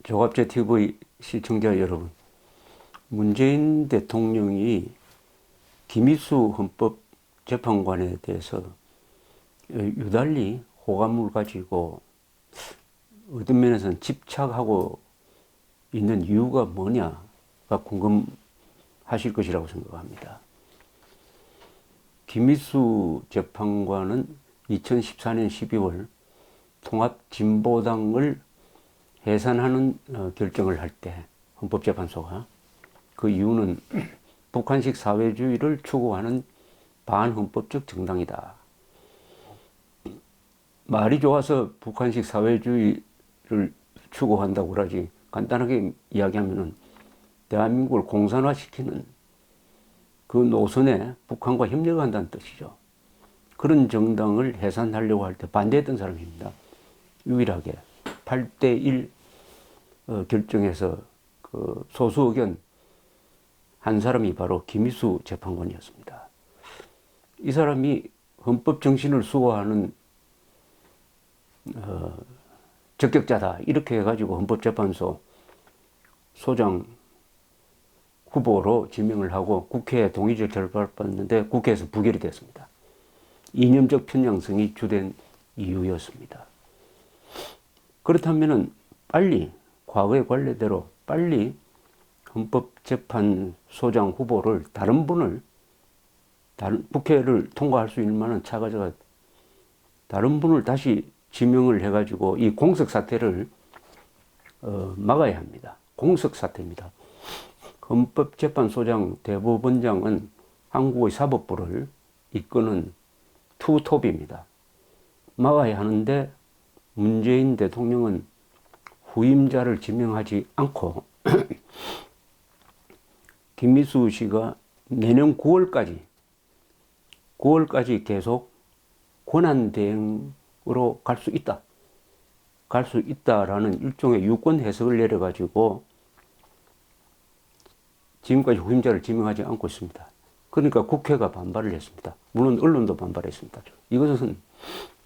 조갑제 TV 시청자 여러분, 문재인 대통령이 김희수 헌법재판관에 대해서 유달리 호감을 가지고 어떤 면에서는 집착하고 있는 이유가 뭐냐가 궁금하실 것이라고 생각합니다. 김희수 재판관은 2014년 12월 통합진보당을 해산하는 결정을 할 때 헌법재판소가 그 이유는 북한식 사회주의를 추구하는 반헌법적 정당이다. 말이 좋아서 북한식 사회주의를 추구한다고 그러지, 간단하게 이야기하면은 대한민국을 공산화시키는 그 노선에 북한과 협력한다는 뜻이죠. 그런 정당을 해산하려고 할 때 반대했던 사람입니다. 유일하게 8대1 결정해서 그 소수 의견 한 사람이 바로 김희수 재판관이었습니다. 이 사람이 헌법 정신을 수호하는 적격자다 이렇게 해가지고 헌법재판소 소장 후보로 지명을 하고 국회에 동의 절차를 밟았는데 국회에서 부결이 됐습니다. 이념적 편향성이 주된 이유였습니다. 그렇다면은 빨리 과거의 관례대로 빨리 헌법재판소장 후보를 다른 국회를 통과할 수 있는 만한 차가져가 다른 분을 다시 지명을 해가지고 이 공석 사태를 막아야 합니다. 공석 사태입니다. 헌법재판소장 대법원장은 한국의 사법부를 이끄는 투톱입니다. 막아야 하는데 문재인 대통령은 후임자를 지명하지 않고 김희수 씨가 내년 9월까지 계속 권한대행으로 갈 수 있다라는 일종의 유권 해석을 내려가지고 지금까지 후임자를 지명하지 않고 있습니다. 그러니까 국회가 반발을 했습니다. 물론 언론도 반발했습니다. 이것은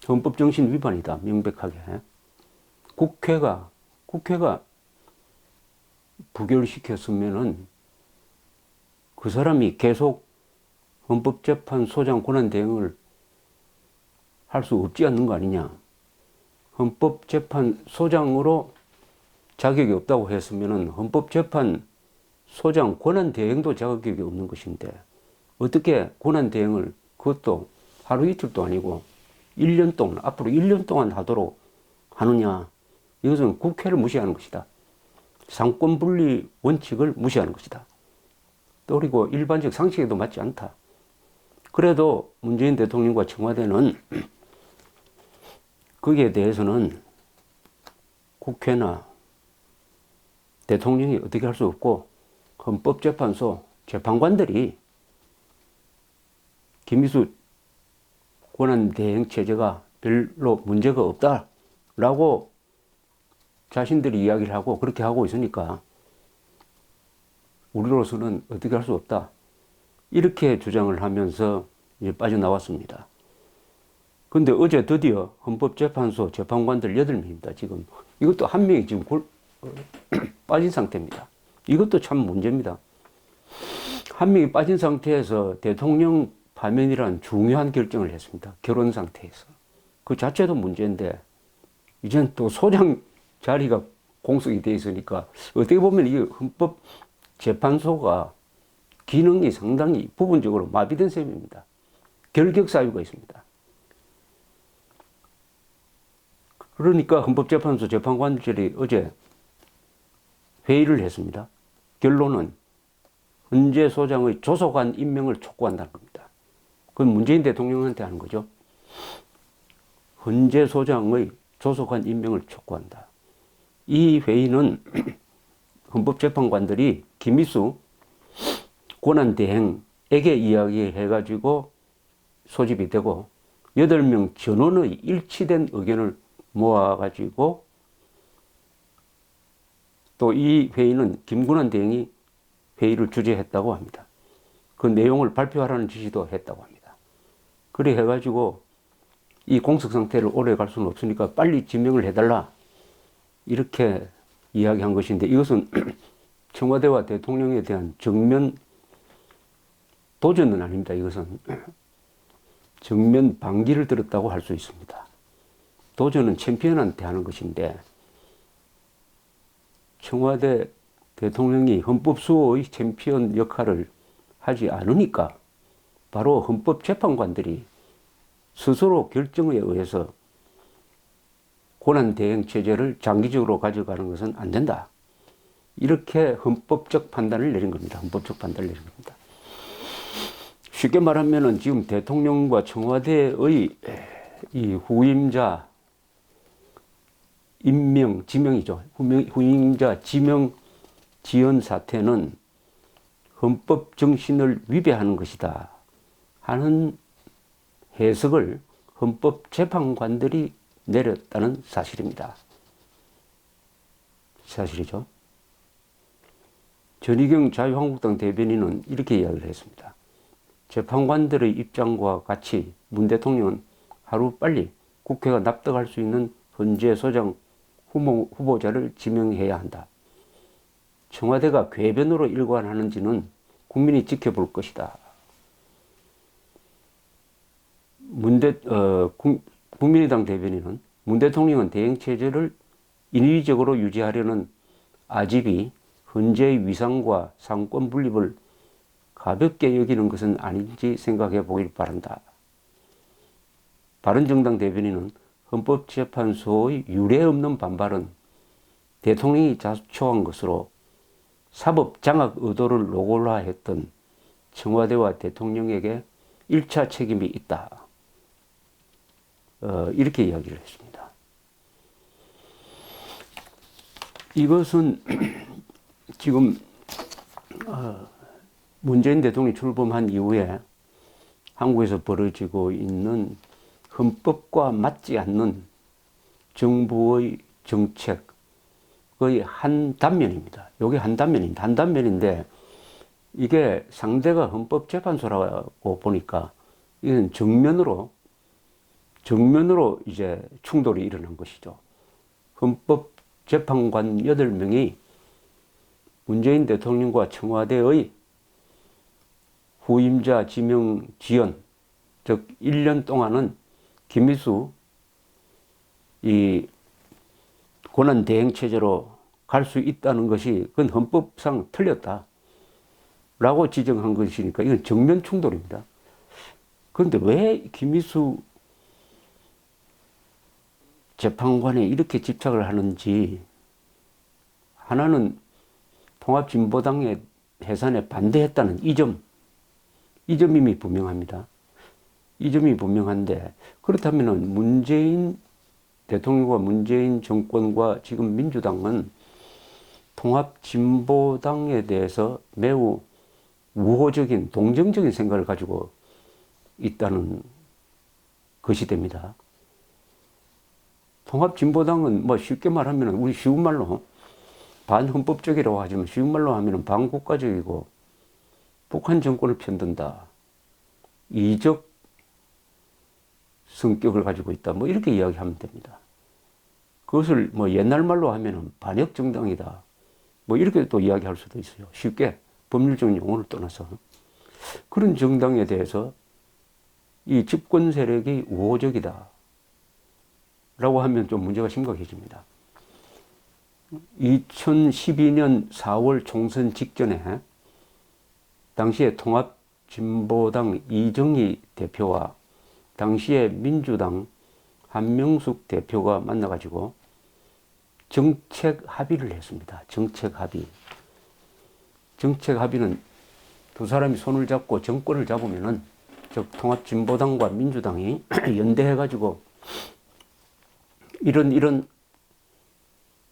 헌법 정신 위반이다, 명백하게. 국회가 부결시켰으면은 그 사람이 계속 헌법재판소장 권한대행을 할 수 없지 않는 거 아니냐. 헌법재판소장으로 자격이 없다고 했으면은 헌법재판소장 권한대행도 자격이 없는 것인데 어떻게 권한대행을, 그것도 하루 이틀도 아니고 1년 동안, 앞으로 1년 동안 하도록 하느냐. 이것은 국회를 무시하는 것이다. 상권분리 원칙을 무시하는 것이다. 그리고 일반적 상식에도 맞지 않다. 그래도 문재인 대통령과 청와대는 거기에 대해서는 국회나 대통령이 어떻게 할 수 없고 헌법재판소 재판관들이 김희수 권한대행체제가 별로 문제가 없다라고 자신들이 이야기를 하고 그렇게 하고 있으니까 우리로서는 어떻게 할 수 없다. 이렇게 주장을 하면서 이제 빠져나왔습니다. 근데 어제 드디어 헌법재판소 재판관들 8명입니다. 지금 이것도 한 명이 지금 빠진 상태입니다. 이것도 참 문제입니다. 한 명이 빠진 상태에서 대통령 파면이라는 중요한 결정을 했습니다. 결혼 상태에서. 그 자체도 문제인데 이제는 또 소장 자리가 공석이 돼 있으니까 어떻게 보면 이 헌법재판소가 기능이 상당히 부분적으로 마비된 셈입니다. 결격 사유가 있습니다. 그러니까 헌법재판소 재판관들이 어제 회의를 했습니다. 결론은 헌재 소장의 조속한 임명을 촉구한다는 겁니다. 그건 문재인 대통령한테 하는 거죠. 헌재 소장의 조속한 임명을 촉구한다. 이 회의는 헌법재판관들이 김희수 권한대행에게 이야기해가지고 소집이 되고 8명 전원의 일치된 의견을 모아가지고 또 이 회의는 김군한 대행이 회의를 주재했다고 합니다. 그 내용을 발표하라는 지시도 했다고 합니다. 그래 해가지고 이 공석 상태를 오래 갈 수는 없으니까 빨리 지명을 해달라 이렇게 이야기한 것인데 이것은 청와대와 대통령에 대한 정면 도전은 아닙니다. 이것은 정면 반기를 들었다고 할 수 있습니다. 도전은 챔피언한테 하는 것인데 청와대 대통령이 헌법수호의 챔피언 역할을 하지 않으니까 바로 헌법재판관들이 스스로 결정에 의해서 권한대행체제를 장기적으로 가져가는 것은 안 된다. 이렇게 헌법적 판단을 내린 겁니다. 헌법적 판단을 내린 겁니다. 쉽게 말하면 지금 대통령과 청와대의 이 후임자 임명, 지명이죠. 후임자 지명 지연 사태는 헌법 정신을 위배하는 것이다 하는 해석을 헌법재판관들이 내렸다는 사실입니다. 사실이죠. 전희경 자유한국당 대변인은 이렇게 이야기를 했습니다. 재판관들의 입장과 같이 문 대통령은 하루빨리 국회가 납득할 수 있는 헌재 소장 후보자를 지명해야 한다. 청와대가 궤변으로 일관하는지는 국민이 지켜볼 것이다. 국민의당 대변인은 문 대통령은 대행체제를 인위적으로 유지하려는 아집이 헌재의 위상과 상권 분립을 가볍게 여기는 것은 아닌지 생각해 보길 바란다. 바른정당 대변인은 헌법재판소의 유례없는 반발은 대통령이 자초한 것으로 사법 장악 의도를 노골화했던 청와대와 대통령에게 1차 책임이 있다. 이렇게 이야기를 했습니다. 이것은 지금 문재인 대통령이 출범한 이후에 한국에서 벌어지고 있는 헌법과 맞지 않는 정부의 정책의 한 단면입니다. 이게 한 단면입니다. 한 단면인데 이게 상대가 헌법재판소라고 보니까 이건 정면으로 이제 충돌이 일어난 것이죠. 헌법재판관 8명이 문재인 대통령과 청와대의 후임자 지명 지연, 즉 1년 동안은 김미수 이 권한대행체제로 갈 수 있다는 것이 그건 헌법상 틀렸다 라고 지정한 것이니까 이건 정면 충돌입니다. 그런데 왜 김미수 재판관에 이렇게 집착을 하는지, 하나는 통합진보당의 해산에 반대했다는 이 점이 분명합니다. 이 점이 분명한데, 그렇다면 문재인 대통령과 문재인 정권과 지금 민주당은 통합진보당에 대해서 매우 우호적인, 동정적인 생각을 가지고 있다는 것이 됩니다. 통합진보당은 뭐 쉽게 말하면 우리 쉬운 말로 반헌법적이라고 하지만 쉬운 말로 하면 반국가적이고 북한 정권을 편든다. 이적 성격을 가지고 있다. 뭐 이렇게 이야기하면 됩니다. 그것을 뭐 옛날 말로 하면 반역 정당이다. 뭐 이렇게 또 이야기할 수도 있어요. 쉽게 법률적 용어를 떠나서. 그런 정당에 대해서 이 집권 세력이 우호적이다 라고 하면 좀 문제가 심각해집니다. 2012년 4월 총선 직전에 당시에 통합진보당 이정희 대표와 당시에 민주당 한명숙 대표가 만나가지고 정책 합의를 했습니다. 정책 합의. 정책 합의는 두 사람이 손을 잡고 정권을 잡으면은, 즉 통합진보당과 민주당이 연대해가지고 이런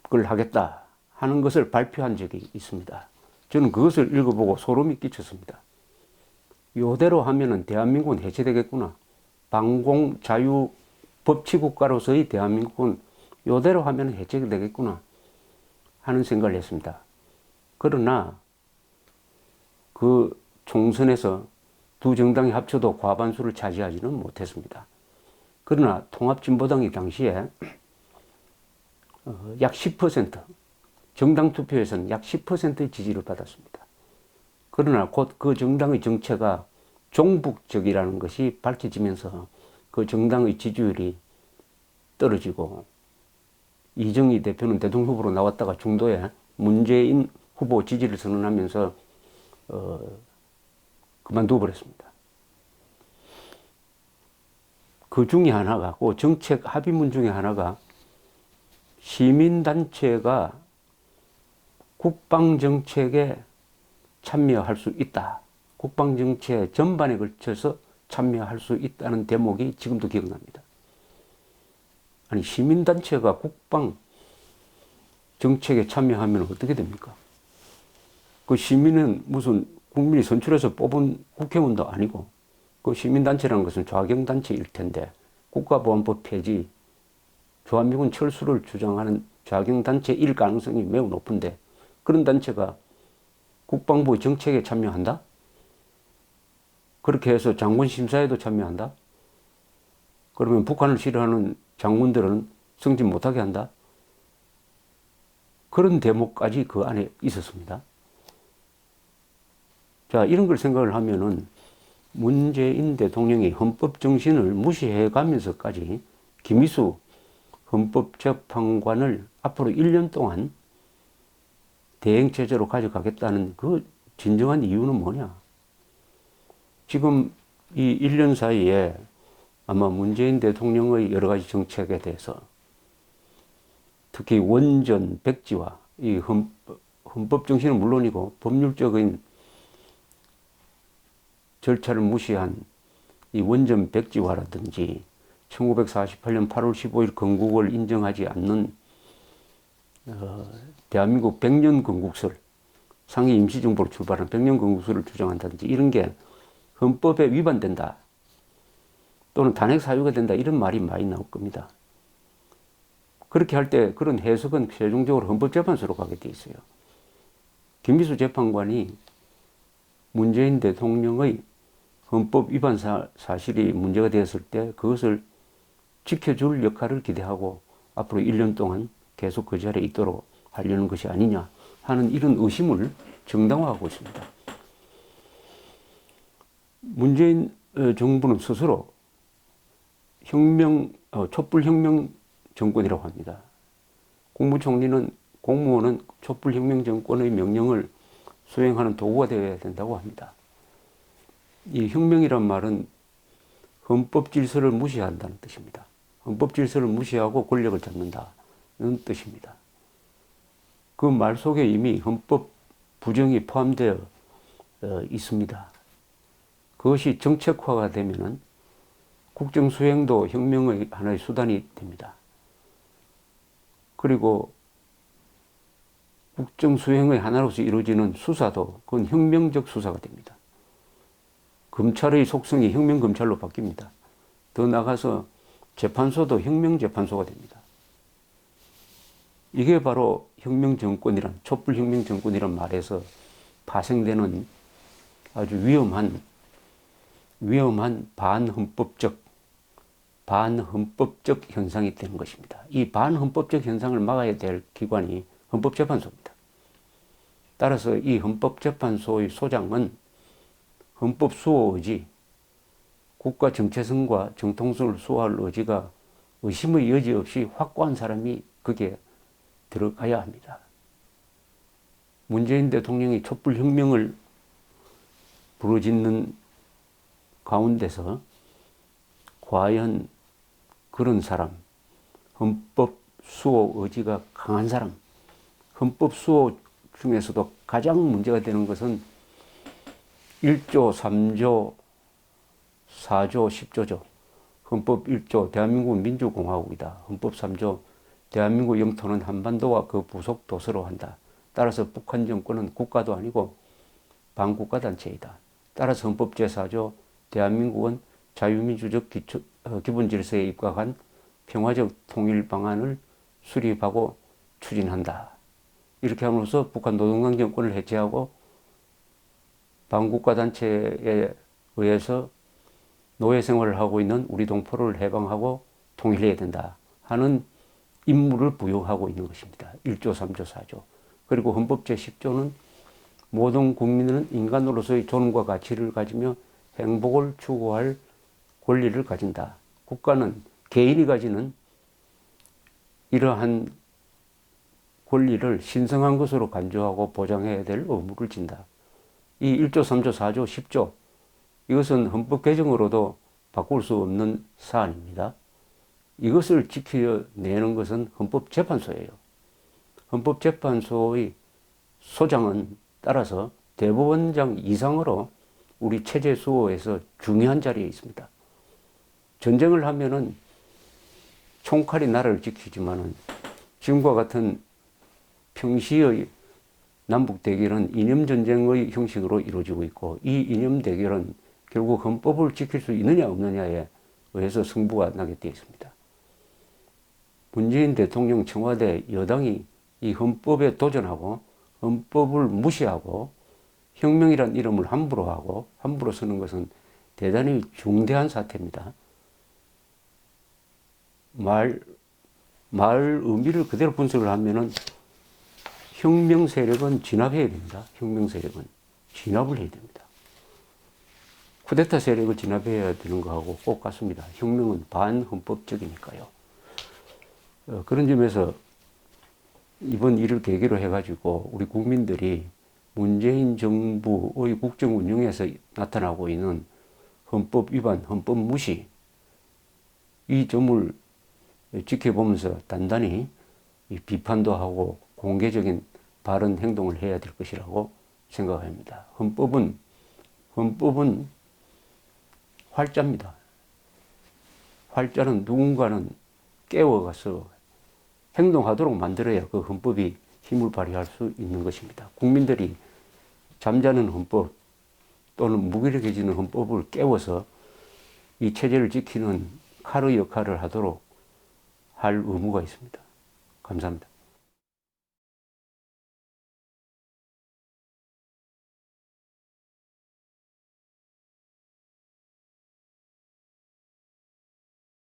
걸 하겠다 하는 것을 발표한 적이 있습니다. 저는 그것을 읽어보고 소름이 끼쳤습니다. 이대로 하면은 대한민국은 해체되겠구나. 반공 자유 법치국가로서의 대한민국은 이대로 하면 해체가 되겠구나 하는 생각을 했습니다. 그러나 그 총선에서 두 정당이 합쳐도 과반수를 차지하지는 못했습니다. 그러나 통합진보당이 당시에 약 10%, 정당 투표에서는 약 10%의 지지를 받았습니다. 그러나 곧 그 정당의 정체가 종북적이라는 것이 밝혀지면서 그 정당의 지지율이 떨어지고 이정희 대표는 대통령 후보로 나왔다가 중도에 문재인 후보 지지를 선언하면서 그만두어 버렸습니다. 그 중에 하나가, 그 정책 합의문 중에 하나가 시민단체가 국방정책에 참여할 수 있다. 국방정책 전반에 걸쳐서 참여할 수 있다는 대목이 지금도 기억납니다. 아니, 시민단체가 국방정책에 참여하면 어떻게 됩니까? 그 시민은 무슨 국민이 선출해서 뽑은 국회의원도 아니고, 그 시민단체라는 것은 좌경단체일 텐데, 국가보안법 폐지, 주한미군 철수를 주장하는 좌경단체일 가능성이 매우 높은데, 그런 단체가 국방부 정책에 참여한다? 그렇게 해서 장군 심사에도 참여한다? 그러면 북한을 싫어하는 장군들은 승진 못하게 한다? 그런 대목까지 그 안에 있었습니다. 자, 이런 걸 생각을 하면은 문재인 대통령이 헌법 정신을 무시해 가면서까지 김희수 헌법재판관을 앞으로 1년 동안 대행체제로 가져가겠다는 그 진정한 이유는 뭐냐? 지금 이 1년 사이에 아마 문재인 대통령의 여러 가지 정책에 대해서 특히 원전 백지화, 이 헌법 정신은 물론이고 법률적인 절차를 무시한 이 원전 백지화라든지 1948년 8월 15일 건국을 인정하지 않는 대한민국 100년 건국설, 상해 임시정부로 출발한 100년 건국설을 주장한다든지 이런 게 헌법에 위반된다 또는 탄핵 사유가 된다 이런 말이 많이 나올 겁니다. 그렇게 할 때 그런 해석은 최종적으로 헌법재판소로 가게 돼 있어요. 김미수 재판관이 문재인 대통령의 헌법 위반 사실이 문제가 되었을 때 그것을 지켜줄 역할을 기대하고 앞으로 1년 동안 계속 그 자리에 있도록 하려는 것이 아니냐 하는 이런 의심을 정당화하고 있습니다. 문재인 정부는 스스로 촛불혁명 정권이라고 합니다. 국무총리는 공무원은 촛불혁명 정권의 명령을 수행하는 도구가 되어야 된다고 합니다. 이 혁명이란 말은 헌법 질서를 무시한다는 뜻입니다. 헌법 질서를 무시하고 권력을 잡는다는 뜻입니다. 그 말 속에 이미 헌법 부정이 포함되어 있습니다. 그것이 정책화가 되면은 국정 수행도 혁명의 하나의 수단이 됩니다. 그리고 국정 수행의 하나로서 이루어지는 수사도 그건 혁명적 수사가 됩니다. 검찰의 속성이 혁명검찰로 바뀝니다. 더 나아가서 재판소도 혁명재판소가 됩니다. 이게 바로 혁명정권이란, 촛불혁명정권이란 말에서 파생되는 아주 위험한 반헌법적 현상이 되는 것입니다. 이 반헌법적 현상을 막아야 될 기관이 헌법재판소입니다. 따라서 이 헌법재판소의 소장은 헌법 수호 의지, 국가 정체성과 정통성을 수호할 의지가 의심의 여지 없이 확고한 사람이 거기에 들어가야 합니다. 문재인 대통령이 촛불혁명을 부르짖는 가운데서 과연 그런 사람, 헌법 수호 의지가 강한 사람, 헌법 수호 중에서도 가장 문제가 되는 것은 1조, 3조, 4조, 10조죠. 헌법 1조, 대한민국은 민주공화국이다. 헌법 3조, 대한민국 영토는 한반도와 그 부속 도서로 한다. 따라서 북한 정권은 국가도 아니고 반국가단체이다. 따라서 헌법 제4조, 대한민국은 자유민주적 기본 질서에 입각한 평화적 통일 방안을 수립하고 추진한다. 이렇게 함으로써 북한 노동당 정권을 해체하고 반국가단체에 의해서 노예 생활을 하고 있는 우리 동포를 해방하고 통일해야 된다 하는 임무를 부여하고 있는 것입니다. 1조, 3조, 4조. 그리고 헌법 제10조는 모든 국민은 인간으로서의 존엄과 가치를 가지며 행복을 추구할 권리를 가진다. 국가는 개인이 가지는 이러한 권리를 신성한 것으로 간주하고 보장해야 될 의무를 진다. 이 1조, 3조, 4조, 10조 이것은 헌법 개정으로도 바꿀 수 없는 사안입니다. 이것을 지켜내는 것은 헌법재판소예요. 헌법재판소의 소장은 따라서 대법원장 이상으로 우리 체제 수호에서 중요한 자리에 있습니다. 전쟁을 하면은 총칼이 나라를 지키지만은 지금과 같은 평시의 남북 대결은 이념 전쟁의 형식으로 이루어지고 있고, 이 이념 대결은 결국 헌법을 지킬 수 있느냐 없느냐에 의해서 승부가 나게 되어 있습니다. 문재인 대통령, 청와대, 여당이 이 헌법에 도전하고 헌법을 무시하고 혁명이란 이름을 함부로 하고 함부로 쓰는 것은 대단히 중대한 사태입니다. 말 의미를 그대로 분석을 하면은 혁명 세력은 진압해야 됩니다. 혁명 세력은 진압을 해야 됩니다. 쿠데타 세력을 진압해야 되는 거하고 꼭 같습니다. 혁명은 반헌법적이니까요. 그런 점에서 이번 일을 계기로 해가지고 우리 국민들이 문재인 정부의 국정 운영에서 나타나고 있는 헌법 위반, 헌법 무시, 이 점을 지켜보면서 단단히 비판도 하고 공개적인 바른 행동을 해야 될 것이라고 생각합니다. 헌법은 활자입니다. 활자는 누군가는 깨워가서 행동하도록 만들어야 그 헌법이 힘을 발휘할 수 있는 것입니다. 국민들이 잠자는 헌법 또는 무기력해지는 헌법을 깨워서 이 체제를 지키는 칼의 역할을 하도록 할 의무가 있습니다. 감사합니다.